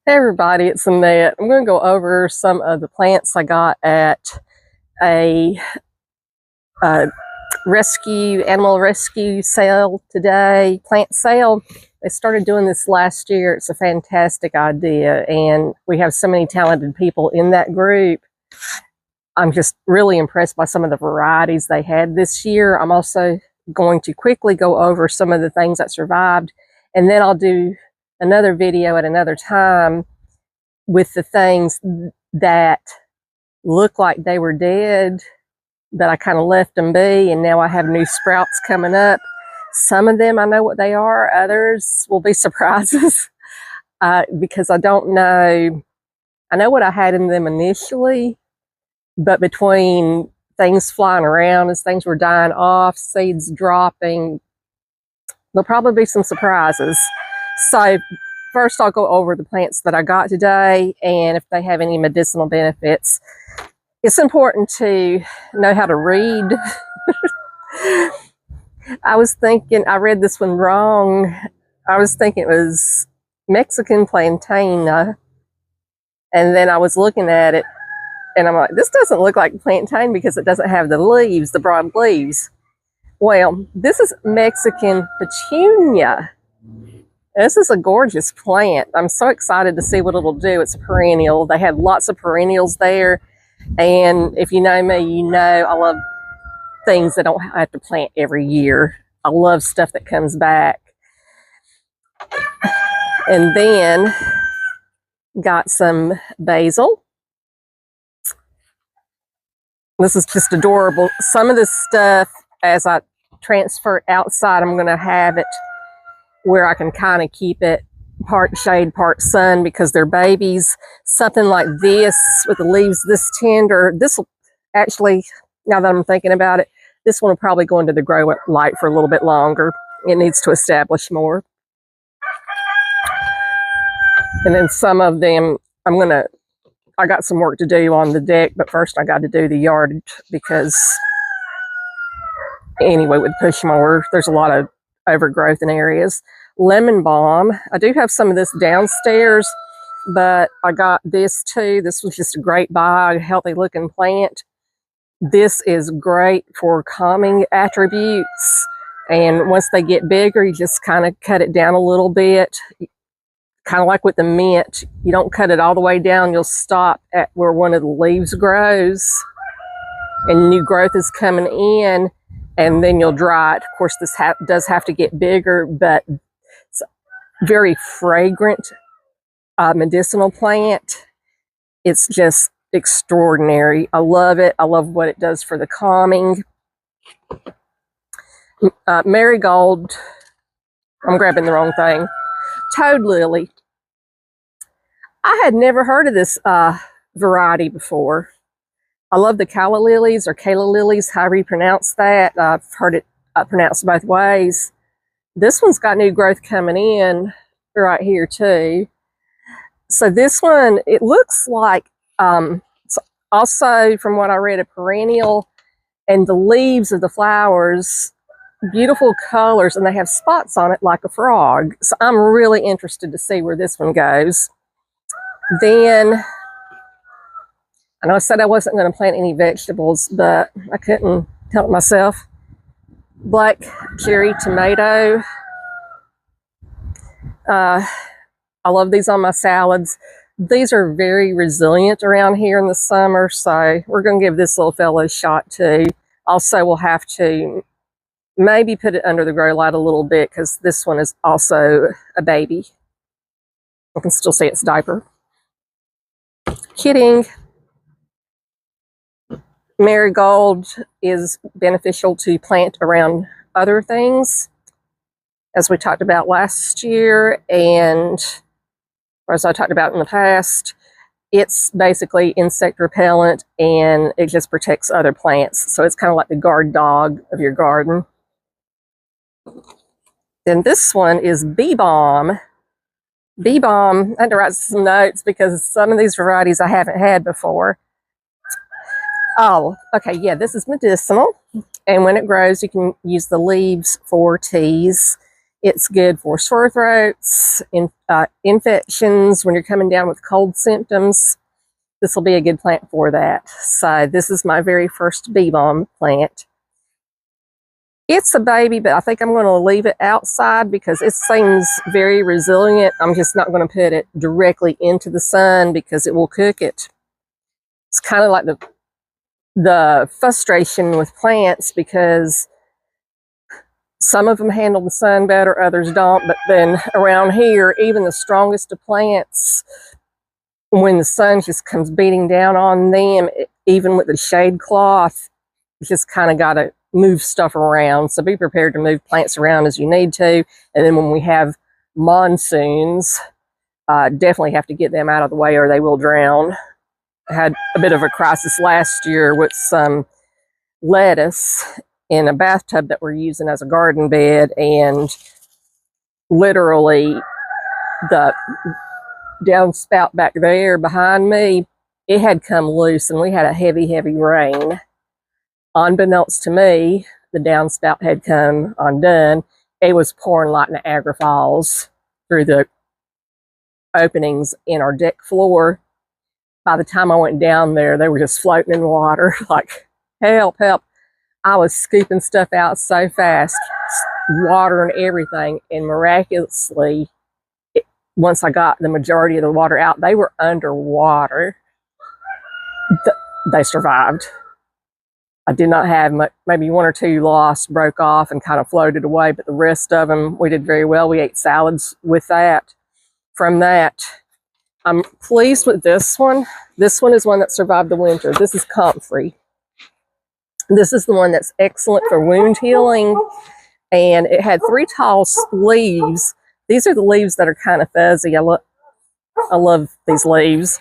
Hey everybody, it's Annette. I'm going to go over some of the plants I got at a animal rescue sale today, plant sale. They started doing this last year. It's a fantastic idea, and we have so many talented people in that group. I'm just really impressed by some of the varieties they had this year. I'm also going to quickly go over some of the things that survived, and then I'll do another video at another time with the things that look like they were dead, that I kind of left them be, and now I have new sprouts coming up. Some of them I know what they are, others will be surprises because I don't know. I know what I had in them initially, but between things flying around as things were dying off, seeds dropping, there'll probably be some surprises. So first I'll go over the plants that I got today and if they have any medicinal benefits. It's important to know how to read. I was thinking, I read this one wrong. I was thinking it was Mexican plantain. And then I was looking at it and I'm like, this doesn't look like plantain because it doesn't have the leaves, the broad leaves. Well, this is Mexican petunia. This is a gorgeous plant. I'm so excited to see what it'll do. It's a perennial. They had lots of perennials there. And if you know me, you know I love things that don't have to plant every year. I love stuff that comes back. And then got some basil. This is just adorable. Some of this stuff, as I transfer it outside, I'm going to have it where I can kind of keep it part shade, part sun because they're babies. Something like this with the leaves this tender. This will actually, now that I'm thinking about it, this one will probably go into the grow light for a little bit longer. It needs to establish more. And then some of them, I got some work to do on the deck, but first I got to do the yard because anyway, with push mower, there's a lot of overgrowth in areas. Lemon balm. I do have some of this downstairs, but I got this too. This was just a great buy, a healthy looking plant. This is great for calming attributes. And once they get bigger, you just kind of cut it down a little bit. Kind of like with the mint, you don't cut it all the way down. You'll stop at where one of the leaves grows and new growth is coming in, and then you'll dry it. Of course, this does have to get bigger, but it's a very fragrant medicinal plant. It's just extraordinary. I love it. I love what it does for the calming. Marigold. I'm grabbing the wrong thing. Toad lily. I had never heard of this variety before. I love the calla lilies or calla lilies, however you pronounce that. I've heard it pronounced both ways. This one's got new growth coming in right here too. So this one, it looks like, it's also from what I read, a perennial, and the leaves of the flowers, beautiful colors, and they have spots on it like a frog. So I'm really interested to see where this one goes. Then, I know I said I wasn't going to plant any vegetables, but I couldn't help myself. Black cherry tomato. I love these on my salads. These are very resilient around here in the summer, so we're going to give this little fellow a shot too. Also, we'll have to maybe put it under the grow light a little bit because this one is also a baby. I can still see its diaper. Kidding. Marigold is beneficial to plant around other things, as we talked about last year, and or as I talked about in the past. It's basically insect repellent and it just protects other plants. So it's kind of like the guard dog of your garden. Then this one is bee balm. Bee balm, I had to write some notes because some of these varieties I haven't had before. Oh, okay, yeah, this is medicinal. And when it grows, you can use the leaves for teas. It's good for sore throats, infections, when you're coming down with cold symptoms. This will be a good plant for that. So this is my very first bee balm plant. It's a baby, but I think I'm going to leave it outside because it seems very resilient. I'm just not going to put it directly into the sun because it will cook it. It's kind of like the frustration with plants because some of them handle the sun better, others don't. But then around here, even the strongest of plants, when the sun just comes beating down on them, even with the shade cloth, you just kind of got to move stuff around. So be prepared to move plants around as you need to. And then when we have monsoons, definitely have to get them out of the way or they will drown. I had a bit of a crisis last year with some lettuce in a bathtub that we're using as a garden bed, and literally the downspout back there behind me, it had come loose and we had a heavy rain. Unbeknownst to me, the downspout had come undone. It was pouring like Niagara Falls through the openings in our deck floor. By the time I went down there, they were just floating in water like, help, help. I was scooping stuff out so fast, water and everything, and miraculously, once I got the majority of the water out, they were underwater. They survived. I did not have much, maybe one or two lost, broke off and kind of floated away, but the rest of them, we did very well. We ate salads with that. From that, I'm pleased with this one. This one is one that survived the winter. This is comfrey. This is the one that's excellent for wound healing, and it had 3 tall leaves. These are the leaves that are kind of fuzzy. I love these leaves,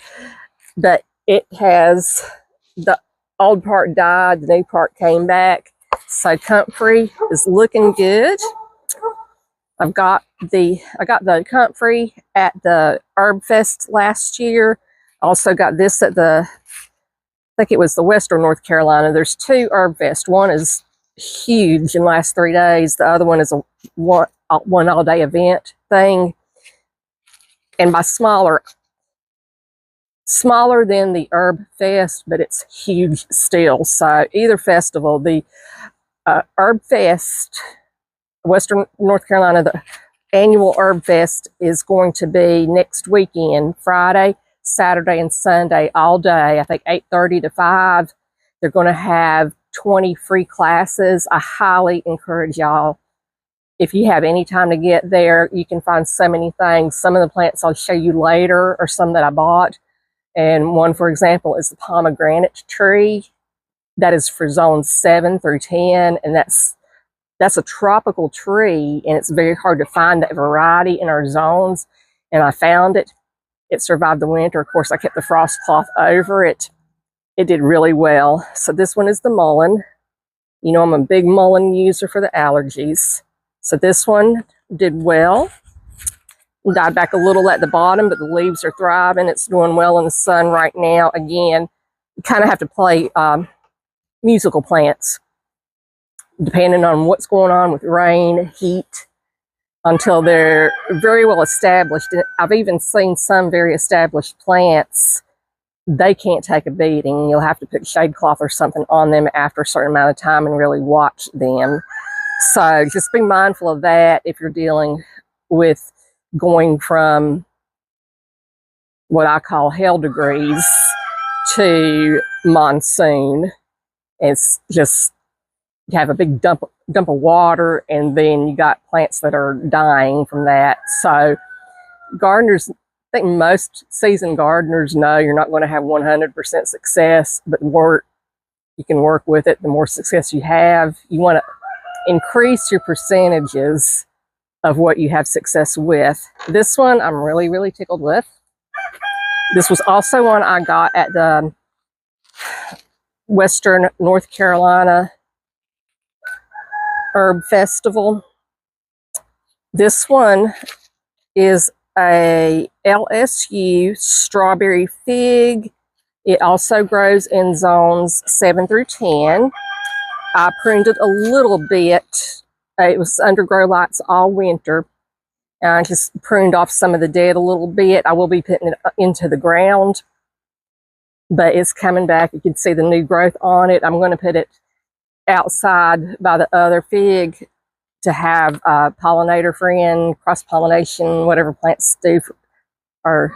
but it has the old part died, the new part came back. So comfrey is looking good. I got the comfrey at the Herb Fest last year. Also got this at I think it was the Western North Carolina. There's 2 Herb Fest. One is huge and lasts 3 days. The other one is a one all-day event thing. And by smaller than the Herb Fest, but it's huge still. So either festival, the Herb Fest, Western North Carolina, the annual Herb Fest is going to be next weekend, Friday, Saturday, and Sunday, all day. I think 8:30 to 5. They're going to have 20 free classes. I highly encourage y'all, if you have any time to get there, you can find so many things. Some of the plants I'll show you later are some that I bought. And one, for example, is the pomegranate tree. That is for zones 7 through 10. And that's a tropical tree, and it's very hard to find that variety in our zones. And I found it. It survived the winter. Of course, I kept the frost cloth over it. It did really well. So this one is the mullein. You know, I'm a big mullein user for the allergies. So this one did well. Died back a little at the bottom, but the leaves are thriving. It's doing well in the sun right now. Again, you kind of have to play musical plants, depending on what's going on with rain, heat, until they're very well established. And I've even seen some very established plants, they can't take a beating. You'll have to put shade cloth or something on them after a certain amount of time and really watch them. So just be mindful of that if you're dealing with going from what I call hell degrees to monsoon. It's just, you have a big dump of water, and then you got plants that are dying from that. So gardeners, I think most seasoned gardeners know you're not going to have 100% success, but the more you can work with it, the more success you have. You want to increase your percentages of what you have success with. This one I'm really, really tickled with. This was also one I got at the Western North Carolina Herb Festival. This one is a LSU strawberry fig. It also grows in zones 7 through 10. I pruned it a little bit It was under grow lights all winter. And I just pruned off some of the dead a little bit. I will be putting it into the ground, but it's coming back. You can see the new growth on it. I'm going to put it outside by the other fig to have pollinator friend, cross-pollination, whatever plants do or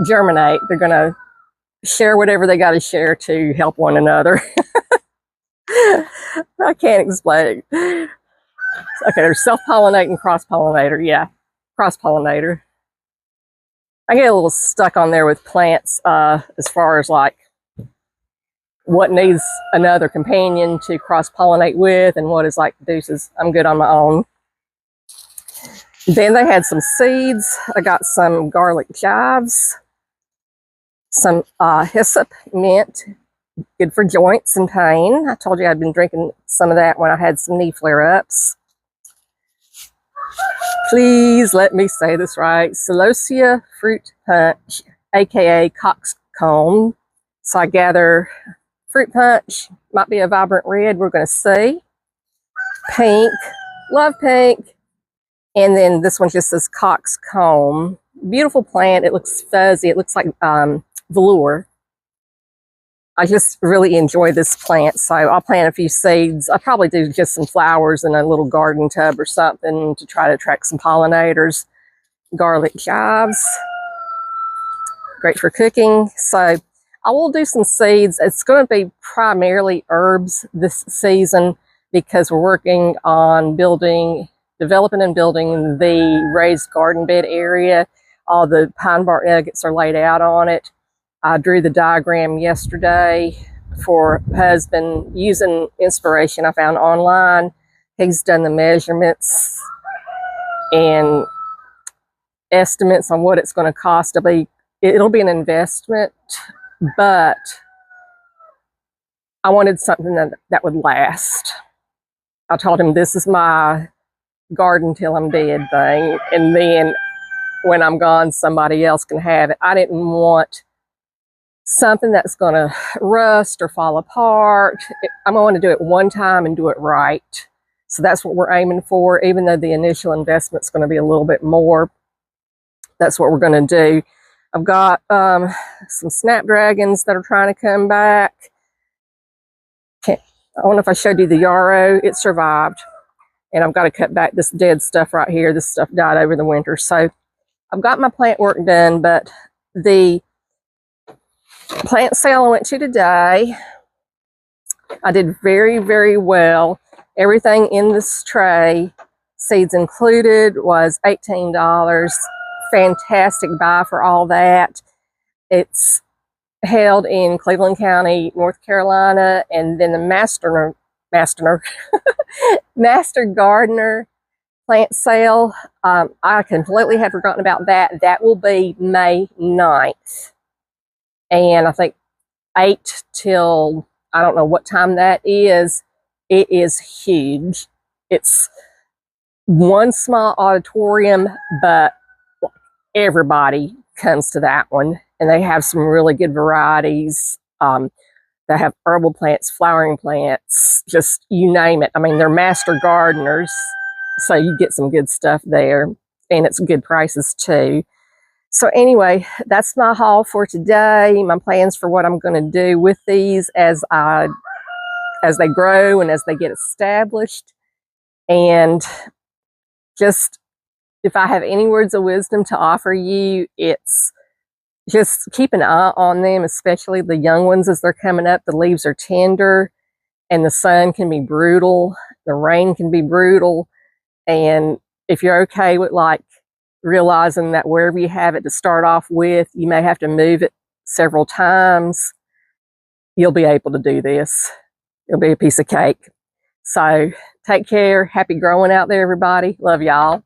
germinate. They're going to share whatever they got to share to help one another. I can't explain. Okay, there's self-pollinating, cross-pollinator. Yeah, cross-pollinator. I get a little stuck on there with plants as far as like what needs another companion to cross-pollinate with and what is like deuces. I'm good on my own. Then they had some seeds. I got some garlic chives, some hyssop mint, good for joints and pain. I told you I'd been drinking some of that when I had some knee flare-ups. Please let me say this right. Celosia fruit punch, aka coxcomb. So I gather fruit punch, might be a vibrant red, we're going to see. Pink, love pink. And then this one just says coxcomb. Beautiful plant. It looks fuzzy. It looks like velour. I just really enjoy this plant, so I'll plant a few seeds. I'll probably do just some flowers in a little garden tub or something to try to attract some pollinators. Garlic chives, great for cooking. So I will do some seeds. It's going to be primarily herbs this season because we're working on developing and building the raised garden bed area. All the pine bark nuggets are laid out on it. I drew the diagram yesterday for husband using inspiration I found online. He's done the measurements and estimates on what it's going to cost. It'll be an investment, but I wanted something that would last. I told him this is my garden till I'm dead thing, and then when I'm gone somebody else can have it. I didn't want something that's going to rust or fall apart. I'm going to do it one time and do it right. So that's what we're aiming for, even though the initial investment's going to be a little bit more. That's what we're going to do. I've got some snapdragons that are trying to come back. I don't know if I showed you the yarrow. It survived. And I've got to cut back this dead stuff right here. This stuff died over the winter. So I've got my plant work done, but the plant sale I went to today, I did very, very well. Everything in this tray, seeds included, was $18. Fantastic buy for all that. It's held in Cleveland County, North Carolina, and then the Master Gardener plant sale. I completely had forgotten about that. That will be May 9th. And I think 8 till, I don't know what time that is. It is huge. It's one small auditorium, but everybody comes to that one. And they have some really good varieties. They have herbal plants, flowering plants, just you name it. I mean, they're master gardeners, so you get some good stuff there. And it's good prices too. So anyway, that's my haul for today. My plans for what I'm going to do with these as they grow and as they get established. And just, if I have any words of wisdom to offer you, it's just keep an eye on them, especially the young ones as they're coming up. The leaves are tender and the sun can be brutal. The rain can be brutal. And if you're okay with like realizing that wherever you have it to start off with, you may have to move it several times, you'll be able to do this. It'll be a piece of cake. So take care. Happy growing out there, everybody. Love y'all.